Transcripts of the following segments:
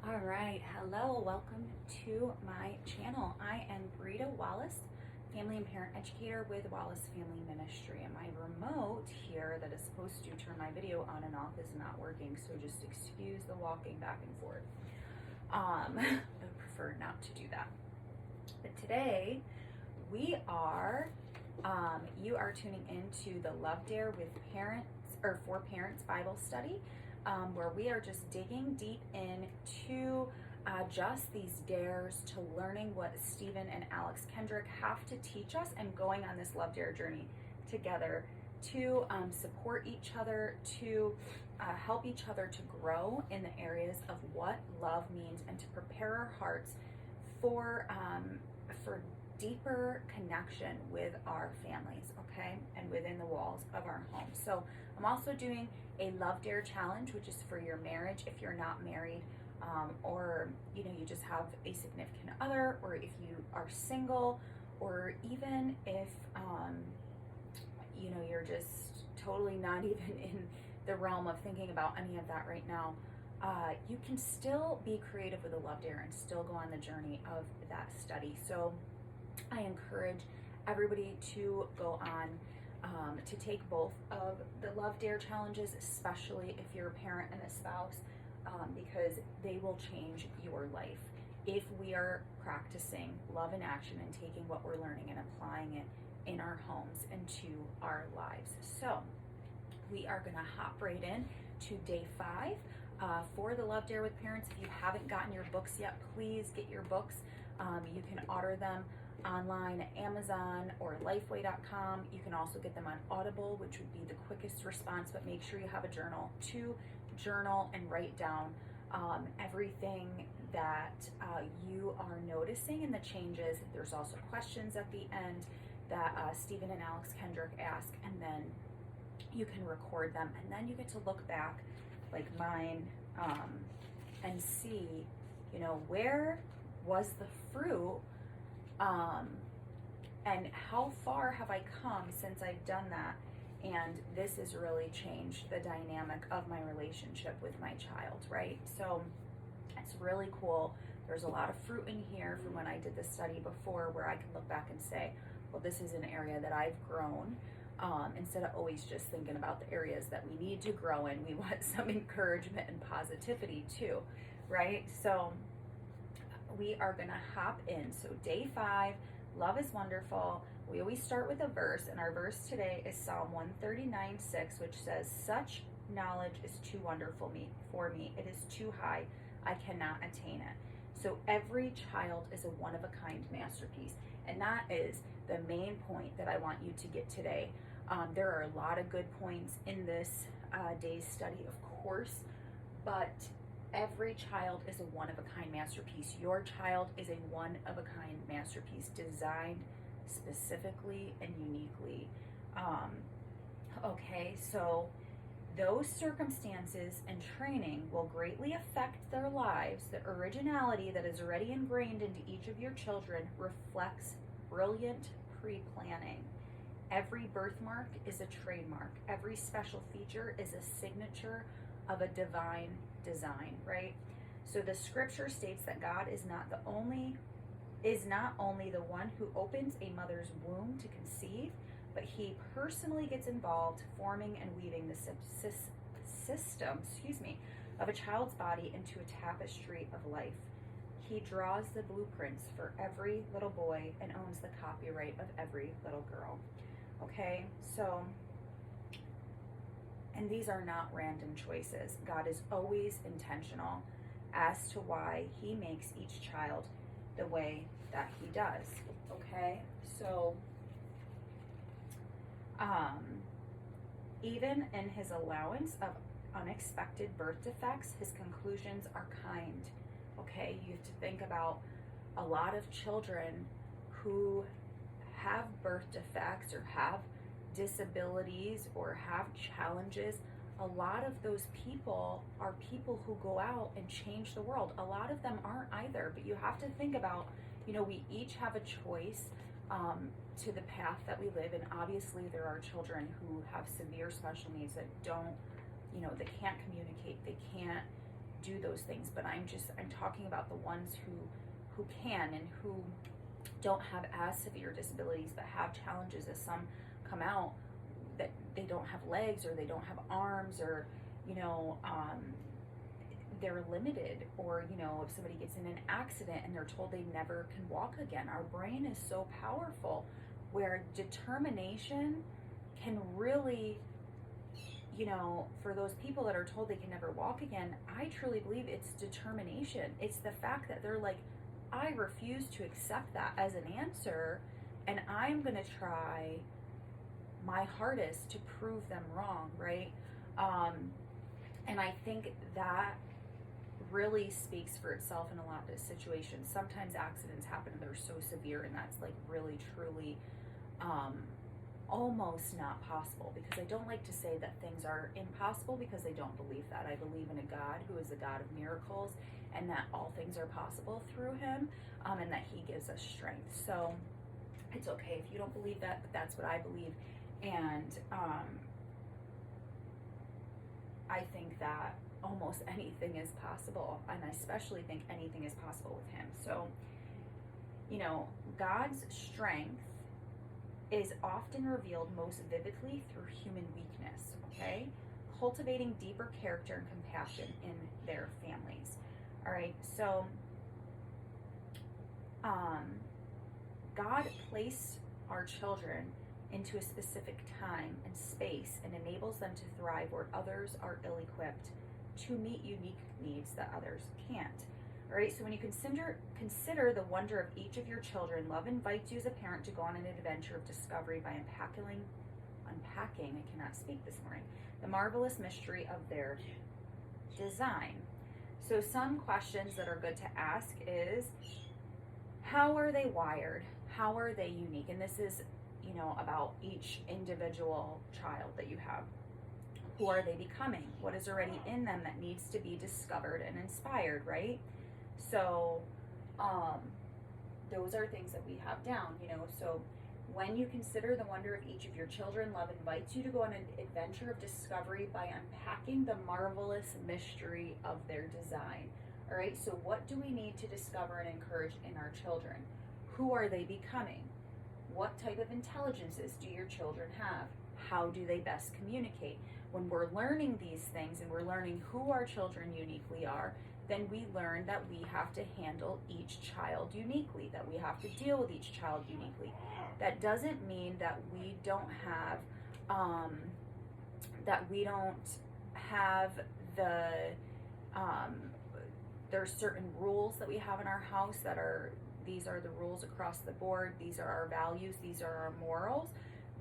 All right, hello, welcome to my channel. I am Brita Wallace, family and parent educator with Wallace Family Ministry, and my remote here that is supposed to turn my video on and off is not working, so just excuse the walking back and forth. I would prefer not to do that. But today you are tuning into the Love Dare with Parents or for Parents Bible study, where we are just digging deep into just these dares to learning what Stephen and Alex Kendrick have to teach us and going on this Love Dare journey together to support each other, to help each other to grow in the areas of what love means and to prepare our hearts for deeper connection with our families, okay, and within the walls of our home. So I'm also doing a Love Dare challenge, which is for your marriage if you're not married, or you just have a significant other, or if you are single, or even if you're just totally not even in the realm of thinking about any of that right now. You can still be creative with a Love Dare and still go on the journey of that study. So I encourage everybody to go on to take both of the Love Dare challenges, especially if you're a parent and a spouse, because they will change your life if we are practicing love in action and taking what we're learning and applying it in our homes and to our lives. So we are going to hop right in to day 5 for the Love Dare with Parents. If you haven't gotten your books yet, please get your books. You can order them online at Amazon or Lifeway.com. You can also get them on Audible, which would be the quickest response, but make sure you have a journal to journal and write down everything that you are noticing and the changes. There's also questions at the end that Stephen and Alex Kendrick ask, and then you can record them, and then you get to look back like mine and see, where was the fruit, and how far have I come since I've done that. And this has really changed the dynamic of my relationship with my child, right? So it's really cool. There's a lot of fruit in here from when I did this study before, where I can look back and say, well, this is an area that I've grown. Instead of always just thinking about the areas that we need to grow in, we want some encouragement and positivity too, right? So we are going to hop in. So day 5, love is wonderful. We always start with a verse, and our verse today is Psalm 139:6, which says, "Such knowledge is too wonderful for me. It is too high. I cannot attain it." So every child is a one-of-a-kind masterpiece, and that is the main point that I want you to get today. There are a lot of good points in this day's study, of course, but every child is a one-of-a-kind masterpiece. Your child is a one-of-a-kind masterpiece, designed specifically and uniquely. Okay, so those circumstances and training will greatly affect their lives. The originality that is already ingrained into each of your children reflects brilliant pre-planning. Every birthmark is a trademark. Every special feature is a signature of a divine design, right? So the scripture states that God is not only the one who opens a mother's womb to conceive, but he personally gets involved forming and weaving the system of a child's body into a tapestry of life. He draws the blueprints for every little boy and owns the copyright of every little girl. Okay, so, and these are not random choices. God is always intentional as to why he makes each child the way that he does. Okay, so even in his allowance of unexpected birth defects, his conclusions are kind. Okay, you have to think about a lot of children who have birth defects or have disabilities or have challenges. A lot of those people are people who go out and change the world. A lot of them aren't either, but you have to think about, we each have a choice to the path that we live. And obviously there are children who have severe special needs that don't, they can't communicate, they can't do those things, but I'm talking about the ones who can, and who don't have as severe disabilities but have challenges, as some come out that they don't have legs, or they don't have arms, or they're limited, or if somebody gets in an accident and they're told they never can walk again. Our brain is so powerful, where determination can really, for those people that are told they can never walk again, I truly believe it's determination. It's the fact that they're like, I refuse to accept that as an answer, and I'm going to try my hardest to prove them wrong, right? And I think that really speaks for itself in a lot of situations. Sometimes accidents happen and they're so severe, and that's like really, truly almost not possible, because I don't like to say that things are impossible, because I don't believe that. I believe in a God who is a God of miracles, and that all things are possible through him, and that he gives us strength. So it's okay if you don't believe that, but that's what I believe. And I think that almost anything is possible, and I especially think anything is possible with him. So, God's strength is often revealed most vividly through human weakness, okay? Cultivating deeper character and compassion in their families. All right, so God placed our children into a specific time and space, and enables them to thrive where others are ill-equipped to meet unique needs that others can't. All right, so when you consider the wonder of each of your children, love invites you as a parent to go on an adventure of discovery by unpacking, I cannot speak this morning, the marvelous mystery of their design. So some questions that are good to ask is, how are they wired? How are they unique? And this is, about each individual child that you have. Who are they becoming? What is already in them that needs to be discovered and inspired, right? So those are things that we have down, So when you consider the wonder of each of your children, love invites you to go on an adventure of discovery by unpacking the marvelous mystery of their design. All right, so what do we need to discover and encourage in our children? Who are they becoming? What type of intelligences do your children have? How do they best communicate? When we're learning these things, and we're learning who our children uniquely are, then we learn that we have to handle each child uniquely, that we have to deal with each child uniquely. That doesn't mean that we don't have there's certain rules that we have in our house that are, these are the rules across the board, these are our values, these are our morals,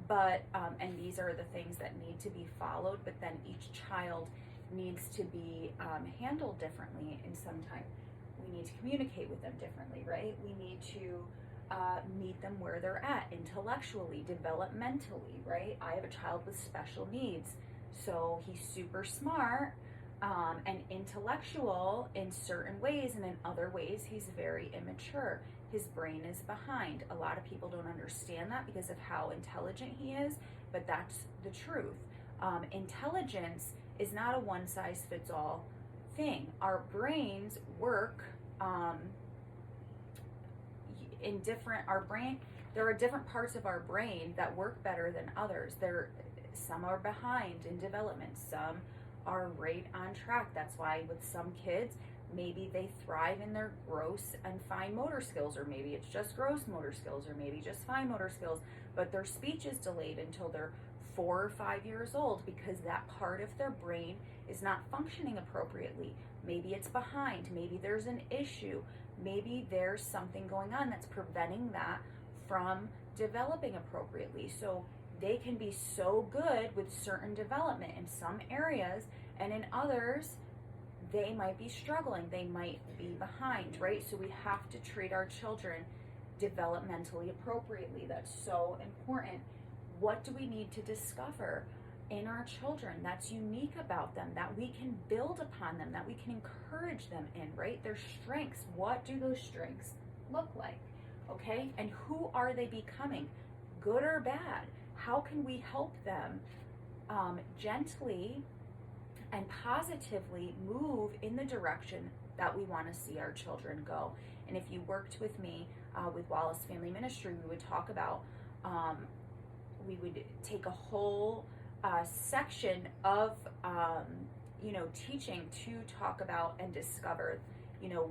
but and these are the things that need to be followed, but then each child needs to be handled differently, and sometimes we need to communicate with them differently, right? We need to meet them where they're at intellectually, developmentally, right? I have a child with special needs, so he's super smart and intellectual in certain ways, and in other ways he's very immature. His brain is behind. A lot of people don't understand that because of how intelligent he is, but that's the truth. Intelligence is not a one-size-fits-all thing. Our brains work there are different parts of our brain that work better than others. Some are behind in development, some are right on track. That's why with some kids, maybe they thrive in their gross and fine motor skills, or maybe it's just gross motor skills, or maybe just fine motor skills, but their speech is delayed until they're 4 or 5 years old because that part of their brain is not functioning appropriately. Maybe it's behind, maybe there's an issue, maybe there's something going on that's preventing that from developing appropriately. So they can be so good with certain development in some areas, and in others they might be struggling, they might be behind, right? So we have to treat our children developmentally appropriately. That's so important. What do we need to discover in our children that's unique about them, that we can build upon them, that we can encourage them in, right? Their strengths. What do those strengths look like? Okay? And who are they becoming? Good or bad? How can we help them gently and positively move in the direction that we want to see our children go. And if you worked with me with Wallace Family Ministry, we would talk about, we would take a whole section of, teaching to talk about and discover,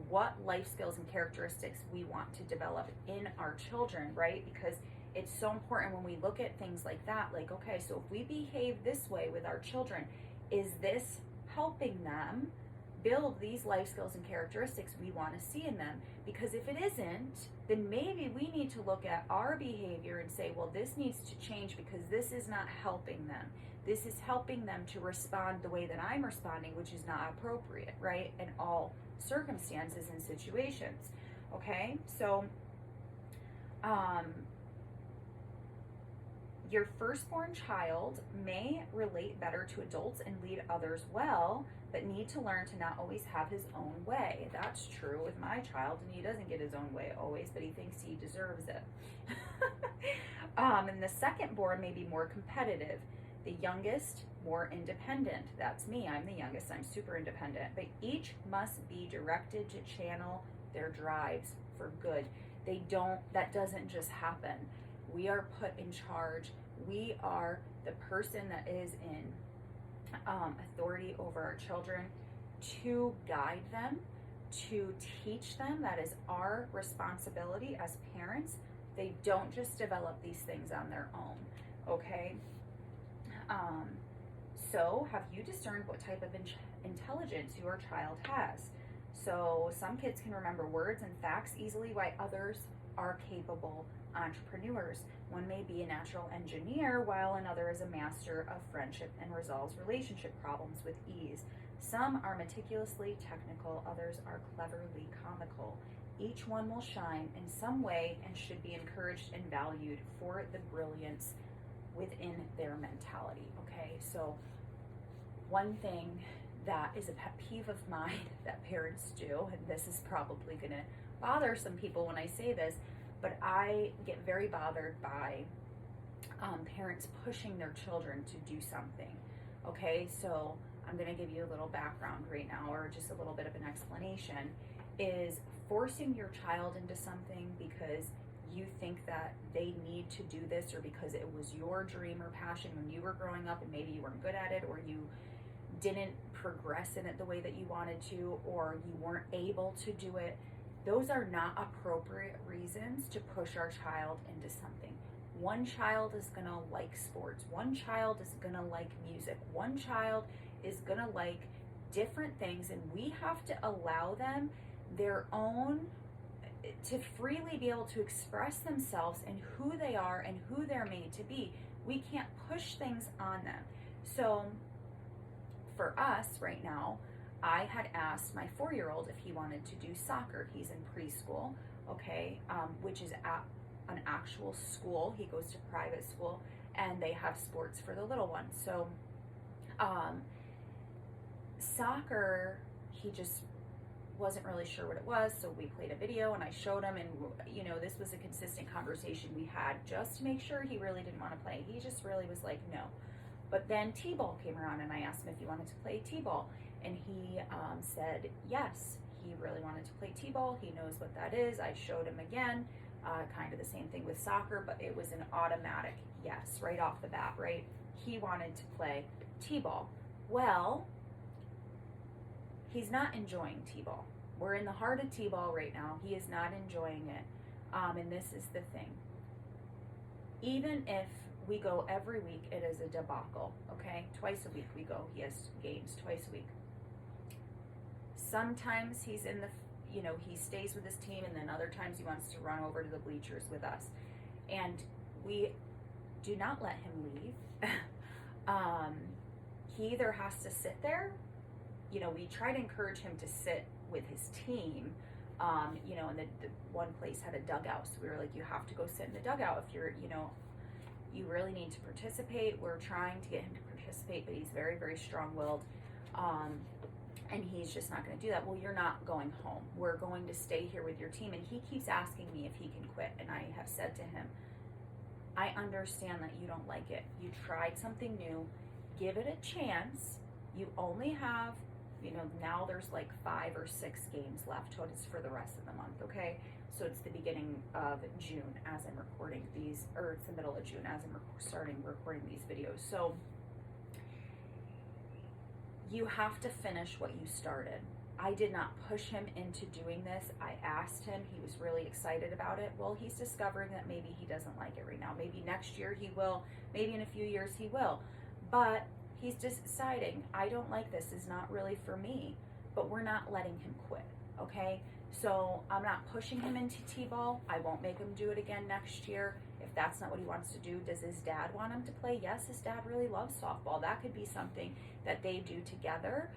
what life skills and characteristics we want to develop in our children, right? Because it's so important when we look at things like that, like, okay, so if we behave this way with our children, is this helping them build these life skills and characteristics we want to see in them? Because if it isn't, then maybe we need to look at our behavior and say, well, this needs to change because this is not helping them. This is helping them to respond the way that I'm responding, which is not appropriate, right? In all circumstances and situations. Okay, so your firstborn child may relate better to adults and lead others well, but need to learn to not always have his own way. That's true with my child, and he doesn't get his own way always, but he thinks he deserves it. And the secondborn may be more competitive. The youngest, more independent. That's me. I'm the youngest. I'm super independent. But each must be directed to channel their drives for good. That doesn't just happen. We are put in charge. We are the person that is in authority over our children to guide them, to teach them. That is our responsibility as parents. They don't just develop these things on their own, okay? So have you discerned what type of intelligence your child has? So some kids can remember words and facts easily, while others are capable entrepreneurs. One may be a natural engineer, while another is a master of friendship and resolves relationship problems with ease. Some are meticulously technical, others are cleverly comical. Each one will shine in some way and should be encouraged and valued for the brilliance within their mentality. Okay, so one thing that is a pet peeve of mine that parents do, and this is probably going to bother some people when I say this, but I get very bothered by parents pushing their children to do something. Okay, so I'm going to give you a little background right now, or just a little bit of an explanation, is forcing your child into something because you think that they need to do this, or because it was your dream or passion when you were growing up and maybe you weren't good at it, or you didn't progress in it the way that you wanted to, or you weren't able to do it. Those are not appropriate reasons to push our child into something. One child is going to like sports. One child is going to like music. One child is going to like different things, and we have to allow them their own, to freely be able to express themselves and who they are and who they're made to be. We can't push things on them. So for us right now, I had asked my 4-year-old if he wanted to do soccer. He's in preschool, okay, which is at an actual school. He goes to private school, and they have sports for the little ones. So soccer, he just wasn't really sure what it was, so we played a video and I showed him, and this was a consistent conversation we had just to make sure he really didn't want to play. He just really was like, no. But then T-ball came around, and I asked him if he wanted to play T-ball, and he said yes, he really wanted to play T-ball. He knows what that is. I showed him again, kind of the same thing with soccer, but it was an automatic yes right off the bat, right? He wanted to play T-ball. Well, he's not enjoying T-ball. We're in the heart of T-ball right now. He is not enjoying it. And this is the thing. Even if we go every week, it is a debacle, okay? Twice a week we go. He has games twice a week. Sometimes he's in the, he stays with his team, and then other times he wants to run over to the bleachers with us. And we do not let him leave. He either has to sit there, we try to encourage him to sit with his team, and the one place had a dugout, so we were like, you have to go sit in the dugout if you're, you really need to participate. We're trying to get him to participate, but he's very, very strong-willed, and he's just not going to do that. Well, you're not going home. We're going to stay here with your team, and he keeps asking me if he can quit, and I have said to him, I understand that you don't like it. You tried something new. Give it a chance. You only have, now there's like 5 or 6 games left. So it's for the rest of the month, okay? So it's the beginning of June as I'm recording these, or it's the middle of June as I'm starting recording these videos. So you have to finish what you started. I did not push him into doing this. I asked him. He was really excited about it. Well, he's discovering that maybe he doesn't like it right now. Maybe next year he will. Maybe in a few years he will. But he's deciding, I don't like this. It's not really for me. But we're not letting him quit, okay? So I'm not pushing him into t-ball. I won't make him do it again next year. If that's not what he wants to do, does his dad want him to play? Yes, his dad really loves softball. That could be something that they do together.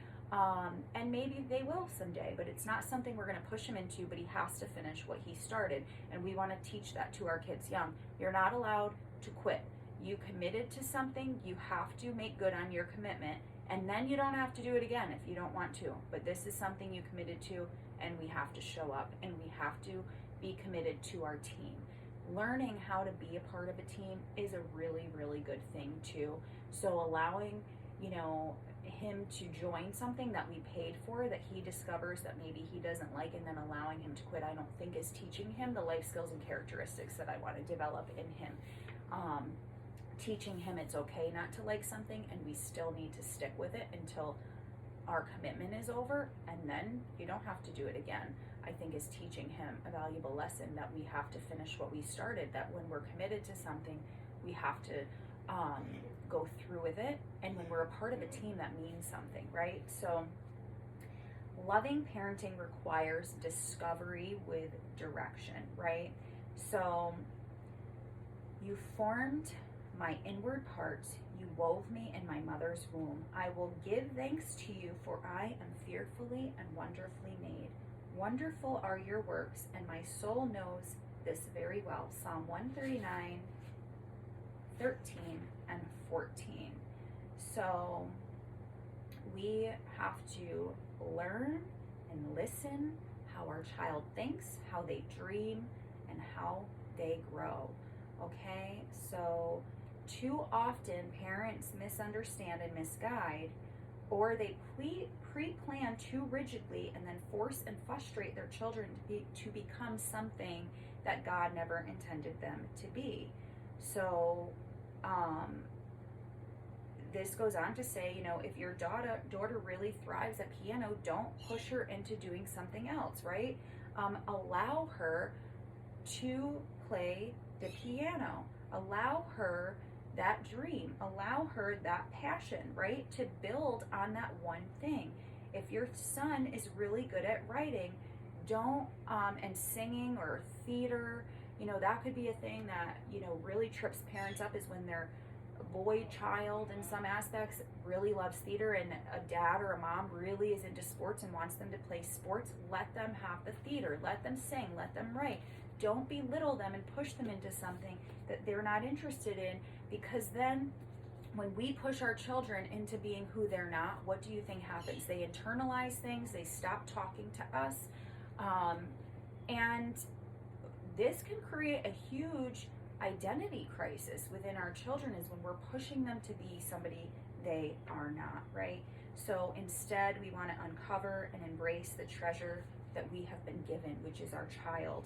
And maybe they will someday, but it's not something we're going to push him into, but he has to finish what he started. And we want to teach that to our kids young. You're not allowed to quit. You committed to something, you have to make good on your commitment, and then you don't have to do it again if you don't want to. But this is something you committed to, and we have to show up, and we have to be committed to our team. Learning how to be a part of a team is a really, really good thing too. So allowing, him to join something that we paid for that he discovers that maybe he doesn't like, and then allowing him to quit, I don't think is teaching him the life skills and characteristics that I want to develop in him. Teaching him it's okay not to like something, and we still need to stick with it until our commitment is over, and then you don't have to do it again. I think is teaching him a valuable lesson that we have to finish what we started, that when we're committed to something, we have to go through with it, and when we're a part of a team, that means something, right? So loving parenting requires discovery with direction, right? So you formed my inward parts, you wove me in my mother's womb. I will give thanks to you, for I am fearfully and wonderfully made. Wonderful are your works, and my soul knows this very well. Psalm 139, 13 and 14. So we have to learn and listen how our child thinks, how they dream, and how they grow. Okay, so too often parents misunderstand and misguide, or they pre-plan too rigidly and then force and frustrate their children to become something that God never intended them to be. So this goes on to say, if your daughter really thrives at piano, don't push her into doing something else, right? Allow her to play the piano. Allow her that dream. Allow her that passion, right? To build on that one thing. If your son is really good at writing, don't, and singing or theater, that could be a thing that, really trips parents up, is when their boy child in some aspects really loves theater, and a dad or a mom really is into sports and wants them to play sports. Let them have the theater. Let them sing. Let them write. Don't belittle them and push them into something that they're not interested in, because then when we push our children into being who they're not, what do you think happens? They internalize things. They stop talking to us. And this can create a huge identity crisis within our children, is when we're pushing them to be somebody they are not, right? So instead, we want to uncover and embrace the treasure that we have been given, which is our child.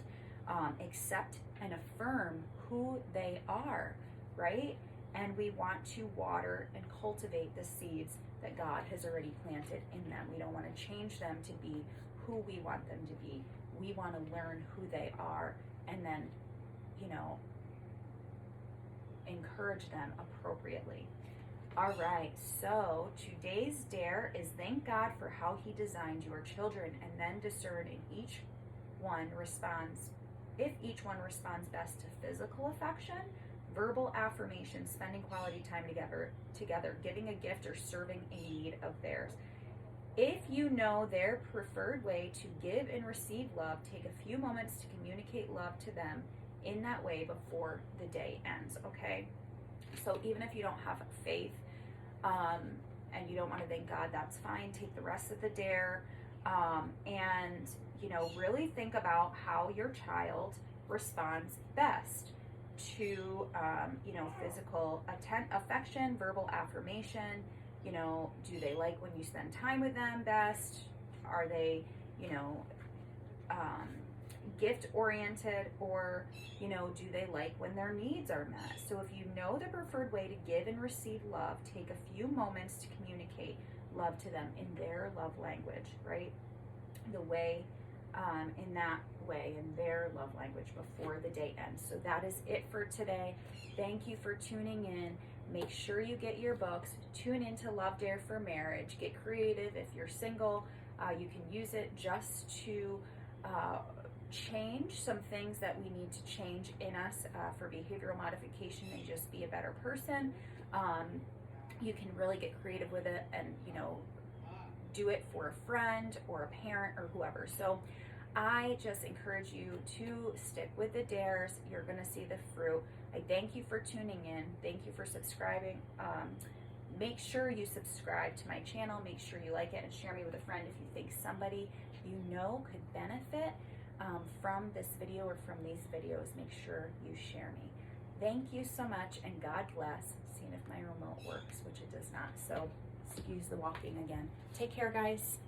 Accept and affirm who they are, right? And we want to water and cultivate the seeds that God has already planted in them. We don't want to change them to be who we want them to be. We want to learn who they are, and then, encourage them appropriately. All right, so today's dare is thank God for how He designed your children, and then discern if each one responds best to physical affection, verbal affirmation, spending quality time together, giving a gift, or serving a need of theirs. If you know their preferred way to give and receive love, take a few moments to communicate love to them in that way before the day ends, okay? So even if you don't have faith and you don't want to thank God, that's fine. Take the rest of the dare and, really think about how your child responds best to, physical affection, verbal affirmation, You know, do they like when you spend time with them best? Are they, you know, gift oriented, or, you know, do they like when their needs are met? So if you know the preferred way to give and receive love, take a few moments to communicate love to them in their love language, right? The way, in that way, in their love language before the day ends. So that is it for today. Thank you for tuning in. Make sure you get your books. Tune into Love Dare for Marriage. Get creative. If you're single, you can use it just to change some things that we need to change in us for behavioral modification and just be a better person. You can really get creative with it and, you know, do it for a friend or a parent or whoever. So I just encourage you to stick with the dares. You're going to see the fruit. I thank you for tuning in. Thank you for subscribing. Make sure you subscribe to my channel. Make sure you like it and share me with a friend if you think somebody you know could benefit from this video or from these videos. Make sure you share me. Thank you so much, and God bless. Seeing if my remote works, which it does not. So excuse the walking again. Take care, guys.